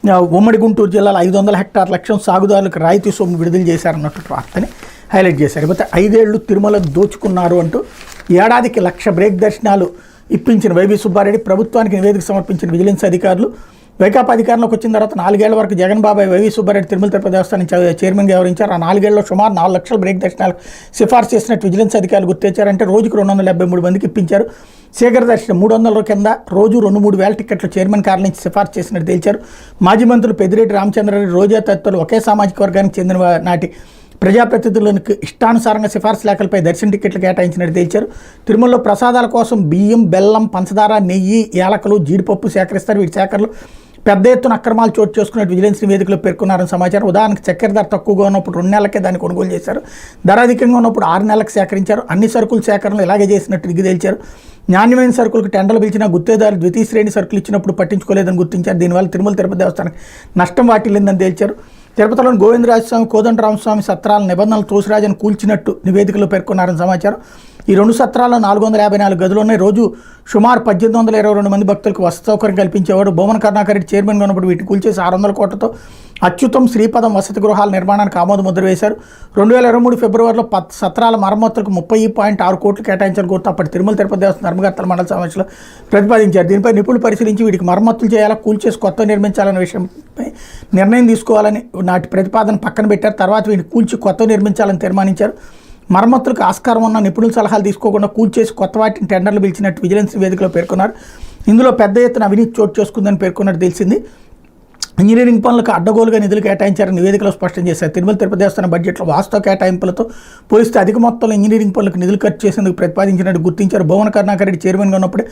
ఉమ్మడి గుంటూరు జిల్లాలో 500 హెక్టార్ల లక్ష్యం సాగుదారులకు రాయితీ సొమ్ము విడుదల చేశారన్నట్టు వార్తని హైలైట్ చేశారు. అయితే 5 ఏళ్లు తిరుమల దోచుకున్నారు అంటూ ఏడాదికి 1,00,000 బ్రేక్ దర్శనాలు ఇప్పించిన వైవి సుబ్బారెడ్డి ప్రభుత్వానికి నివేదిక సమర్పించిన విజిలెన్స్ అధికారులు వైకాపా అధికారంలోకి వచ్చిన తర్వాత 4 ఏళ్ల వరకు జగన్ బాబాయ్ వైవి సుబ్బారెడ్డి తిరుమల తిరుపతి దేవస్థానం చైర్మన్గా వ్యవహరించారు. ఆ 4 ఏళ్లలో సుమారు 4 లక్షల బ్రేక్ దర్శనాలు సిఫార్సు చేసినట్టు విజిలెన్స్ అధికారులు గుర్తించారంటే రోజుకు 273 మందికి ఇప్పించారు. శేఖర దర్శనం 300 కింద రోజు 2-3 వేల టికెట్లు చైర్మన్ కార్యాలయం నుంచి సిఫార్సు చేసినట్టు తేల్చారు. మాజీ మంత్రులు పెద్దిరెడ్డి రామచంద్రారెడ్డి, రోజా తదితరులు ఒకే సామాజిక వర్గానికి చెందిన నాటి ప్రజాప్రతినిధులకు ఇష్టానుసారంగా సిఫార్సు లేఖలపై దర్శన టికెట్లు కేటాయించినట్టు తేల్చారు. తిరుమలలో ప్రసాదాల కోసం బియ్యం, బెల్లం, పంచదార, నెయ్యి, యాలకులు, జీడిపప్పు సేకరిస్తారు. వీటి సేకరణలు పెద్ద ఎత్తున అక్రమాలు చోటు చేసుకున్నట్టు విజిలెన్స్ నివేదికలో పేర్కొన్నారని సమాచారం. ఉదాహరణకు చక్కెర ధర తక్కువగా ఉన్నప్పుడు 2 నెలలకే దాన్ని కొనుగోలు చేశారు. ధర అధికంగా ఉన్నప్పుడు 6 నెలలకు సేకరించారు. అన్ని సరుకుల సేకరణలు ఇలాగే చేసినట్టు దిగి తేల్చారు. నాణ్యమైన సరుకులకు టెండర్లు పిలిచిన గుత్తేదారులు ద్వితీయ శ్రేణి సరుకులు ఇచ్చినప్పుడు పట్టించుకోలేదని గుర్తించారు. దీనివల్ల తిరుమల తిరుపతి దేవస్థానానికి నష్టం వాటిల్లిందని తేల్చారు. తిరుపతిలోని గోవిందరాజస్వామి, కోదండరామస్వామి సత్రాల నిబంధనలు తోసిరాజను కూల్చినట్టు నివేదికలో పేర్కొన్నారని సమాచారం. ఈ 2 సత్రాల్లో 454 గదులు ఉన్నాయి. రోజు సుమారు 1822 మంది భక్తులకు వసతి సౌకర్యం కల్పించేవాడు. భూమన కరుణాకర్ రెడ్డి చైర్మన్గా ఉన్నప్పుడు వీటిని కూల్చేసి 600 కోట్లతో అచ్యుతం శ్రీపదం వసతి గృహాల నిర్మాణానికి ఆమోద ముద్ర వేశారు. 2023 ఫిబ్రవరిలో సత్రాల మరమ్మతులకు 30.6 కోట్లు కేటాయించారు. గుర్తు అప్పటి తిరుమల తిరుపతి దేవస్థానం ధర్మకర్తల మండలి సమావేశంలో ప్రతిపాదించారు. దీనిపై నిపుణులు పరిశీలించి వీటికి మరమ్మతులు చేయాలా, కూల్చేసి కొత్త నిర్మించాలనే విషయంపై నిర్ణయం తీసుకోవాలని నాటి ప్రతిపాదన పక్కన పెట్టారు. తర్వాత వీటిని కూల్చి కొత్త నిర్మించాలని తీర్మానించారు. మరమ్మతులకు ఆస్కారం ఉన్న నిపుణుల సలహాలు తీసుకోకుండా కూల్చేసి కొత్త వాటిని టెండర్లు పిలిచినట్టు విజిలెన్స్ నివేదికలో పేర్కొన్నారు. ఇందులో పెద్ద ఎత్తున అవినీతి చోటు చేసుకుందని పేర్కొన్నట్టు తెలిసింది. ఇంజనీరింగ్ పనులకు అడ్డగోలుగా నిధులు కేటాయించారని నివేదికలో స్పష్టం చేశారు. తిరుమల తిరుపతి దేవస్థానం బడ్జెట్లో వాస్తవ కేటాయింపులతో పోలిస్తే అధిక మొత్తంలో ఇంజనీరింగ్ పనులకు నిధులు ఖర్చు చేసేందుకు ప్రతిపాదించినట్టు గుర్తించారు. భువన కరుణాకర్ రెడ్డి చైర్మన్గా ఉన్నప్పుడే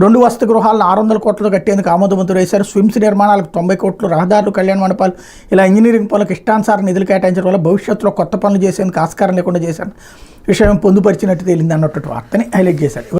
2 వసతి గృహాలను 600 కోట్లతో కట్టేందుకు ఆమోద ముద్ర వేశారు. స్విమ్స్ నిర్మాణాలకు 90 కోట్లు, రహదారులు, కళ్యాణ మండపాలు ఇలా ఇంజనీరింగ్ పనులకు ఇష్టానుసారం నిధులు కేటాయించడం వల్ల భవిష్యత్తులో కొత్త పనులు చేసేందుకు ఆస్కారం లేకుండా చేశారు. విషయం పొందుపరిచినట్టు తేలింది అన్నట్టు వార్తని హైలైట్ చేశారు.